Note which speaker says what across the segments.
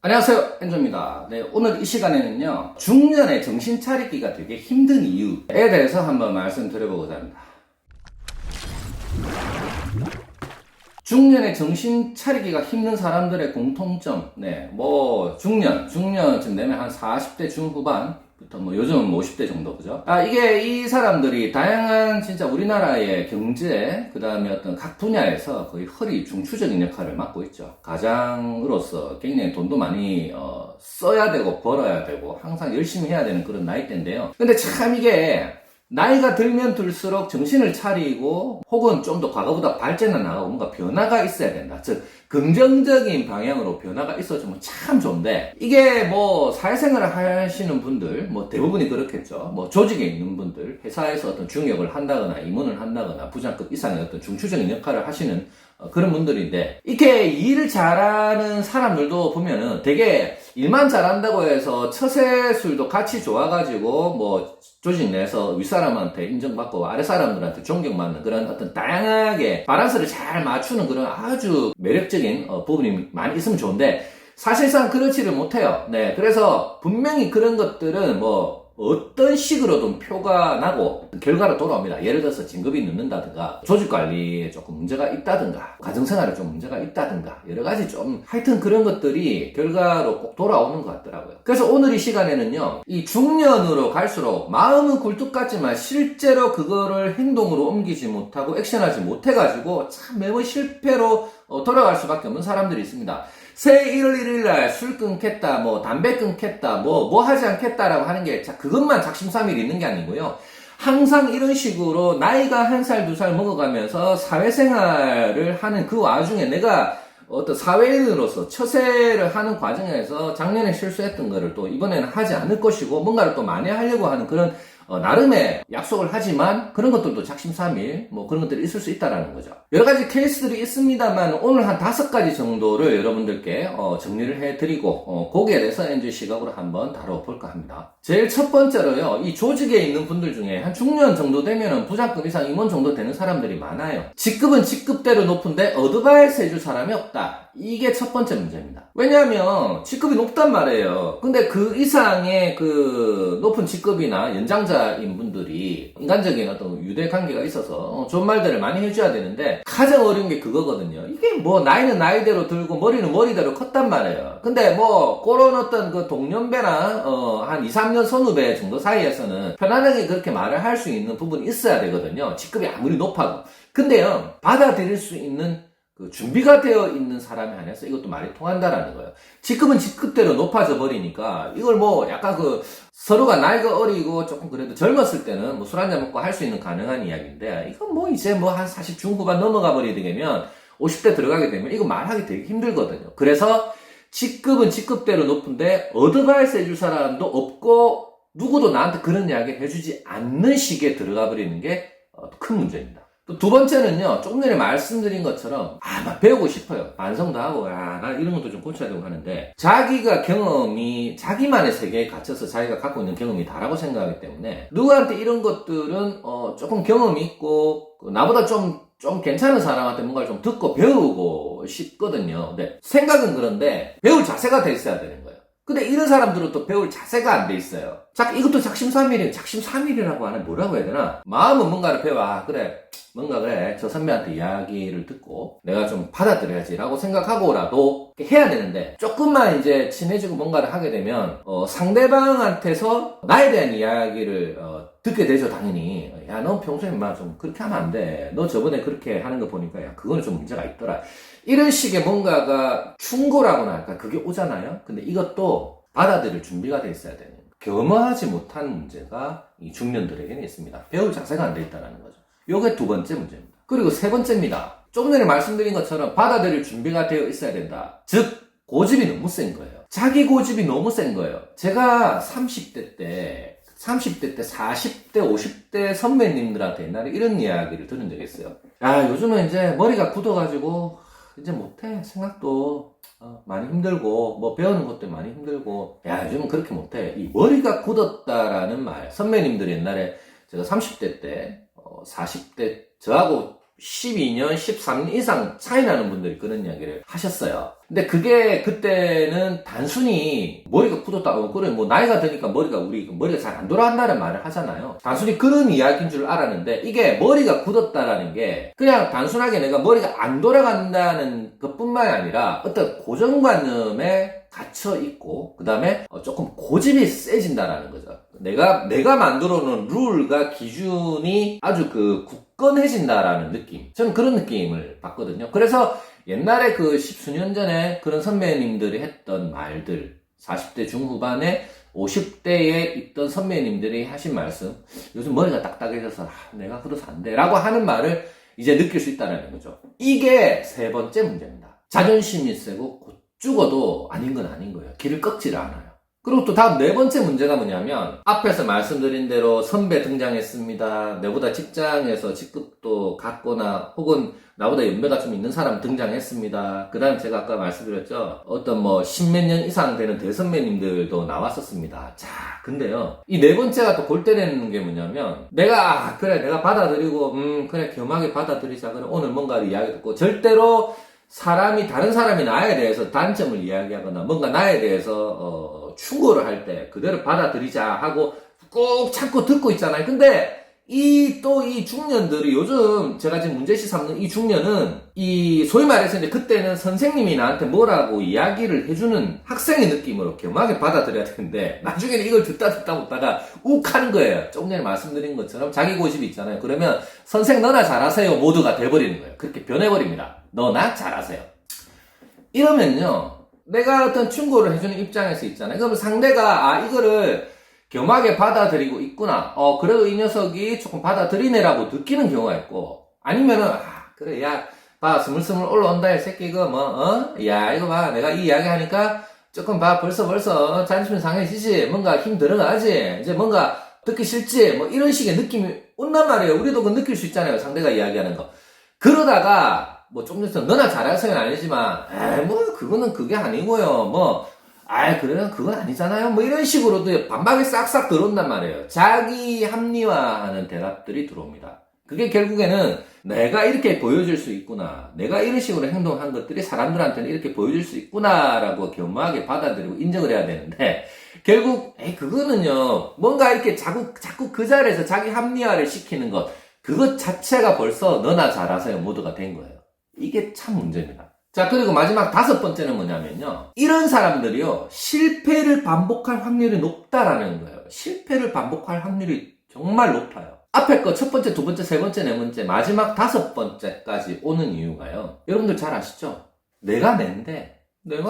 Speaker 1: 안녕하세요, 엔조입니다. 네, 오늘 이 시간에는요, 중년에 정신 차리기가 되게 힘든 이유에 대해서 한번 말씀드려보고자 합니다. 중년에 정신 차리기가 힘든 사람들의 공통점, 중년쯤 되면 한 40대 중후반부터 요즘은 50대 정도, 그죠? 이게 이 사람들이 다양한 진짜 우리나라의 경제, 그 다음에 어떤 각 분야에서 거의 허리 중추적인 역할을 맡고 있죠. 가장으로서 굉장히 돈도 많이, 써야 되고 벌어야 되고 항상 열심히 해야 되는 그런 나이대인데요. 근데 참 이게 나이가 들면 들수록 정신을 차리고 혹은 좀 더 과거보다 발전해 나가고 뭔가 변화가 있어야 된다. 즉 긍정적인 방향으로 변화가 있어주면 참 좋은데 이게 사회생활을 하시는 분들 대부분이 그렇겠죠. 조직에 있는 분들 회사에서 어떤 중역을 한다거나 임원을 한다거나 부장급 이상의 어떤 중추적인 역할을 하시는 그런 분들인데 이렇게 일을 잘하는 사람들도 보면은 되게 일만 잘한다고 해서 처세술도 같이 좋아가지고 조직 내에서 윗사람한테 인정받고 아랫사람들한테 존경받는 그런 어떤 다양하게 밸런스를 잘 맞추는 그런 아주 매력적인 부분이 많이 있으면 좋은데 사실상 그렇지를 못해요. 네, 그래서 분명히 그런 것들은 어떤 식으로든 표가 나고 결과로 돌아옵니다. 예를 들어서 진급이 늦는다든가 조직관리에 조금 문제가 있다든가 가정생활에 좀 문제가 있다든가 여러가지 하여튼 그런 것들이 결과로 꼭 돌아오는 것 같더라고요. 그래서 오늘 이 시간에는요, 이 중년으로 갈수록 마음은 굴뚝 같지만 실제로 그거를 행동으로 옮기지 못하고 액션하지 못해가지고 참 매번 실패로 돌아갈 수밖에 없는 사람들이 있습니다. 새해 1월 1일날 술 끊겠다, 담배 끊겠다, 하지 않겠다라고 하는 게, 그것만 작심삼일 있는 게 아니고요. 항상 이런 식으로 나이가 1살, 2살 먹어가면서 사회생활을 하는 그 와중에 내가 어떤 사회인으로서 처세를 하는 과정에서 작년에 실수했던 거를 또 이번에는 하지 않을 것이고 뭔가를 또 만회하려고 하는 그런 나름의 약속을 하지만 그런 것들도 작심삼일 그런 것들이 있을 수 있다라는 거죠. 여러 가지 케이스들이 있습니다만 오늘 한 5가지 정도를 여러분들께 정리를 해드리고 거기에 대해서 NG 시각으로 한번 다뤄볼까 합니다. 제일 첫 번째로요, 이 조직에 있는 분들 중에 한 중년 정도 되면은 부장급 이상 임원 정도 되는 사람들이 많아요. 직급은 직급대로 높은데 어드바이스 해줄 사람이 없다. 이게 첫 번째 문제입니다. 왜냐하면 직급이 높단 말이에요. 근데 그 이상의 그 높은 직급이나 연장자인 분들이 인간적인 어떤 유대 관계가 있어서 좋은 말들을 많이 해줘야 되는데 가장 어려운 게 그거거든요. 이게 나이는 나이대로 들고 머리는 머리대로 컸단 말이에요. 근데 그런 어떤 그 동년배나 한 2, 3년 선후배 정도 사이에서는 편안하게 그렇게 말을 할 수 있는 부분이 있어야 되거든요. 직급이 아무리 높아도. 근데요, 받아들일 수 있는 그 준비가 되어 있는 사람에 한해서 이것도 말이 통한다라는 거예요. 직급은 직급대로 높아져 버리니까 이걸 약간 서로가 나이가 어리고 조금 그래도 젊었을 때는 술 한잔 먹고 할 수 있는 가능한 이야기인데 이건 이제 한 40 중후반 넘어가 버리게 되면 50대 들어가게 되면 이거 말하기 되게 힘들거든요. 그래서 직급은 직급대로 높은데 어드바이스 해줄 사람도 없고 누구도 나한테 그런 이야기 해주지 않는 식에 들어가 버리는 게 큰 문제입니다. 또 두 번째는요, 조금 전에 말씀드린 것처럼, 막 배우고 싶어요. 반성도 하고, 나 이런 것도 좀 고쳐야 되고 하는데, 자기가 자기만의 세계에 갇혀서 자기가 갖고 있는 경험이 다라고 생각하기 때문에, 누구한테 이런 것들은, 조금 경험이 있고, 나보다 좀 괜찮은 사람한테 뭔가를 좀 듣고 배우고 싶거든요. 근데, 생각은 그런데, 배울 자세가 돼 있어야 되는 거예요. 근데 이런 사람들은 또 배울 자세가 안 돼 있어요. 이것도 작심삼일이라고 하나 뭐라고 해야 되나? 마음은 뭔가를 배워. 그래. 저 선배한테 이야기를 듣고 내가 좀 받아들여야지라고 생각하고라도 해야 되는데 조금만 이제 친해지고 뭔가를 하게 되면 상대방한테서 나에 대한 이야기를 듣게 되죠. 당연히 너 평소에 좀 그렇게 하면 안 돼. 너 저번에 그렇게 하는 거 보니까 그거는 좀 문제가 있더라. 이런 식의 뭔가가 충고라고나 할까 그게 오잖아요. 근데 이것도 받아들일 준비가 돼 있어야 되는 겸허하지 못한 문제가 이 중년들에게는 있습니다. 배울 자세가 안 돼 있다는 거죠. 요게 두 번째 문제입니다. 그리고 세 번째입니다. 조금 전에 말씀드린 것처럼 받아들일 준비가 되어 있어야 된다. 즉 고집이 너무 센 거예요. 자기 고집이 너무 센 거예요. 제가 30대 때 40대 50대 선배님들한테 옛날에 이런 이야기를 들은 적이 있어요. 요즘은 이제 머리가 굳어가지고 이제 못해. 생각도 많이 힘들고 배우는 것도 많이 힘들고 요즘은 그렇게 못해. 이 머리가 굳었다라는 말, 선배님들이 옛날에 제가 30대 때 40대 저하고 12년, 13년 이상 차이 나는 분들이 그런 이야기를 하셨어요. 근데 그게 그때는 단순히 머리가 굳었다, 그래, 뭐 나이가 드니까 머리가 잘 안 돌아간다는 말을 하잖아요. 단순히 그런 이야기인 줄 알았는데 이게 머리가 굳었다라는 게 그냥 단순하게 내가 머리가 안 돌아간다는 것뿐만이 아니라 어떤 고정관념에 갇혀 있고, 그 다음에 조금 고집이 세진다라는 거죠. 내가 만들어 놓은 룰과 기준이 아주 굳건해진다라는 느낌. 저는 그런 느낌을 받거든요. 그래서 옛날에 십수년 전에 그런 선배님들이 했던 말들, 40대 중후반에 50대에 있던 선배님들이 하신 말씀, 요즘 머리가 딱딱해져서 내가 그래서 안 돼 라고 하는 말을 이제 느낄 수 있다는 거죠. 이게 세 번째 문제입니다. 자존심이 세고 곧 죽어도 아닌 건 아닌 거예요. 길을 꺾지를 않아요. 그리고 또 다음 네 번째 문제가 뭐냐면, 앞에서 말씀드린 대로 선배 등장했습니다. 내보다 직장에서 직급도 같거나 혹은 나보다 연배가 좀 있는 사람 등장했습니다. 그 다음 제가 아까 말씀드렸죠. 어떤 십몇 년 이상 되는 대선배님들도 나왔었습니다. 자, 근데요. 이 네 번째가 또 골 때리는 게 뭐냐면, 내가 받아들이고, 그래, 겸하게 받아들이자. 그래, 오늘 뭔가를 이야기 듣고, 절대로 다른 사람이 나에 대해서 단점을 이야기하거나 뭔가 나에 대해서 충고를 할 때 그대로 받아들이자 하고 꼭 참고 듣고 있잖아요. 근데 이 중년들이 요즘 제가 지금 문제시 삼는 이 중년은 소위 말해서 이제 그때는 선생님이 나한테 뭐라고 이야기를 해주는 학생의 느낌으로 겸하게 받아들여야 되는데 나중에는 이걸 듣다 보다가 욱 하는 거예요. 조금 전에 말씀드린 것처럼 자기 고집이 있잖아요. 그러면 선생 너나 잘하세요 모두가 돼버리는 거예요. 그렇게 변해버립니다. 너나 잘하세요. 이러면요, 내가 어떤 충고를 해주는 입장에서 있잖아요. 그러면 상대가 이거를 겸하게 받아들이고 있구나. 그래도 이 녀석이 조금 받아들이네라고 느끼는 경우가 있고, 아니면은 그래, 야, 봐, 스물스물 올라온다 이 새끼 이거 야, 이거 봐, 내가 이 이야기 하니까 조금 봐, 벌써 자존심 상해지지, 뭔가 힘 들어가지, 이제 뭔가 듣기 싫지, 이런 식의 느낌이 온단 말이에요. 우리도 느낄 수 있잖아요. 상대가 이야기하는 거. 그러다가 좀 전에 너나 잘하세요는 아니지만, 그거는 그게 아니고요. 그래요? 그건 아니잖아요. 이런 식으로도 반박이 싹싹 들어온단 말이에요. 자기 합리화하는 대답들이 들어옵니다. 그게 결국에는 내가 이렇게 보여줄 수 있구나. 내가 이런 식으로 행동한 것들이 사람들한테는 이렇게 보여줄 수 있구나라고 겸허하게 받아들이고 인정을 해야 되는데, 결국, 그거는요, 뭔가 이렇게 자꾸 그 자리에서 자기 합리화를 시키는 것, 그것 자체가 벌써 너나 잘하세요 모두가 된 거예요. 이게 참 문제입니다. 자, 그리고 마지막 다섯 번째는 뭐냐면요. 이런 사람들이요, 실패를 반복할 확률이 높다라는 거예요. 실패를 반복할 확률이 정말 높아요. 앞에 거 첫 번째, 두 번째, 세 번째, 네 번째, 마지막 다섯 번째까지 오는 이유가요. 여러분들 잘 아시죠? 내가 낸데, 내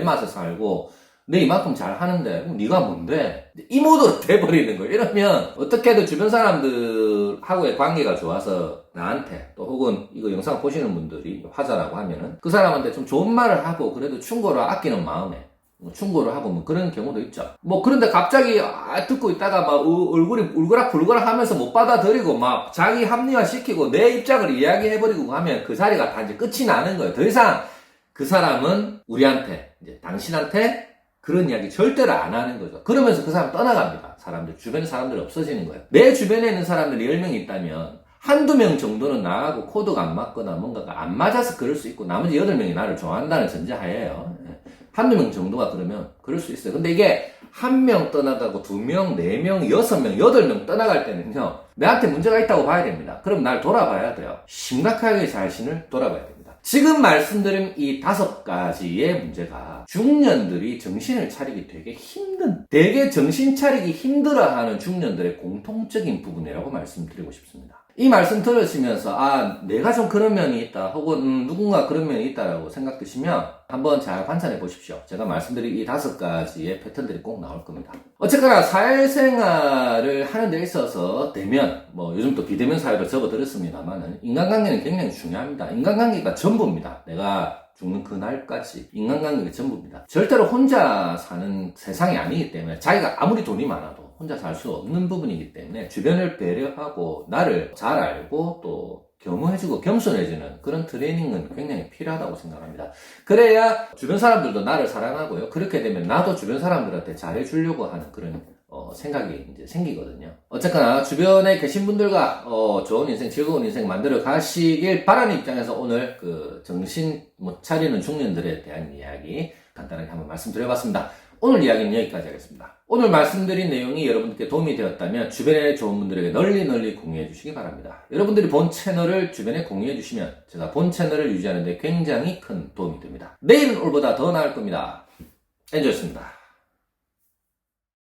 Speaker 1: 맛에 살고, 내 이만큼 잘 하는데, 네가 뭔데? 이 모드로 돼버리는 거예요. 이러면, 어떻게든 주변 사람들하고의 관계가 좋아서, 나한테, 또 혹은 이거 영상 보시는 분들이 화자라고 하면은, 그 사람한테 좀 좋은 말을 하고, 그래도 충고를 아끼는 마음에, 충고를 하고, 그런 경우도 있죠. 그런데 갑자기, 듣고 있다가 얼굴이 울그락불그락 하면서 못 받아들이고, 자기 합리화 시키고, 내 입장을 이야기해버리고 하면 그 자리가 다 이제 끝이 나는 거예요. 더 이상 그 사람은 우리한테, 이제 당신한테 그런 이야기 절대로 안 하는 거죠. 그러면서 그 사람 떠나갑니다. 주변 사람들이 없어지는 거예요. 내 주변에 있는 사람들이 10명 있다면 한두 명 정도는 나하고 코드가 안 맞거나 뭔가가 안 맞아서 그럴 수 있고 나머지 8명이 나를 좋아한다는 전제하에요. 한두 명 정도가 그러면 그럴 수 있어요. 근데 이게 한 명 떠나가고 2명, 4명, 6명, 8명 떠나갈 때는요. 내한테 문제가 있다고 봐야 됩니다. 그럼 날 돌아봐야 돼요. 심각하게 자신을 돌아봐야 됩니다. 지금 말씀드린 이 5가지의 문제가 중년들이 정신을 차리기 되게 정신 차리기 힘들어하는 중년들의 공통적인 부분이라고 말씀드리고 싶습니다. 이 말씀 들으시면서 내가 좀 그런 면이 있다 혹은 누군가 그런 면이 있다라고 생각드시면 한번 잘 관찰해 보십시오. 제가 말씀드린 이 5가지의 패턴들이 꼭 나올 겁니다. 어쨌거나 사회생활을 하는 데 있어서 대면, 요즘 또 비대면 사회로 접어들었습니다만 인간관계는 굉장히 중요합니다. 인간관계가 전부입니다. 내가 죽는 그날까지 인간관계가 전부입니다. 절대로 혼자 사는 세상이 아니기 때문에 자기가 아무리 돈이 많아도 혼자 살 수 없는 부분이기 때문에 주변을 배려하고 나를 잘 알고 또 겸허해주고 겸손해지는 그런 트레이닝은 굉장히 필요하다고 생각합니다. 그래야 주변 사람들도 나를 사랑하고요. 그렇게 되면 나도 주변 사람들한테 잘해주려고 하는 그런 생각이 이제 생기거든요. 어쨌거나 주변에 계신 분들과 좋은 인생, 즐거운 인생 만들어 가시길 바라는 입장에서 오늘 그 정신 못 차리는 중년들에 대한 이야기 간단하게 한번 말씀드려봤습니다. 오늘 이야기는 여기까지 하겠습니다. 오늘 말씀드린 내용이 여러분께 도움이 되었다면 주변에 좋은 분들에게 널리 공유해 주시기 바랍니다. 여러분들이 본 채널을 주변에 공유해 주시면 제가 본 채널을 유지하는 데 굉장히 큰 도움이 됩니다. 내일은 오늘보다 더 나을 겁니다. 엔조였습니다.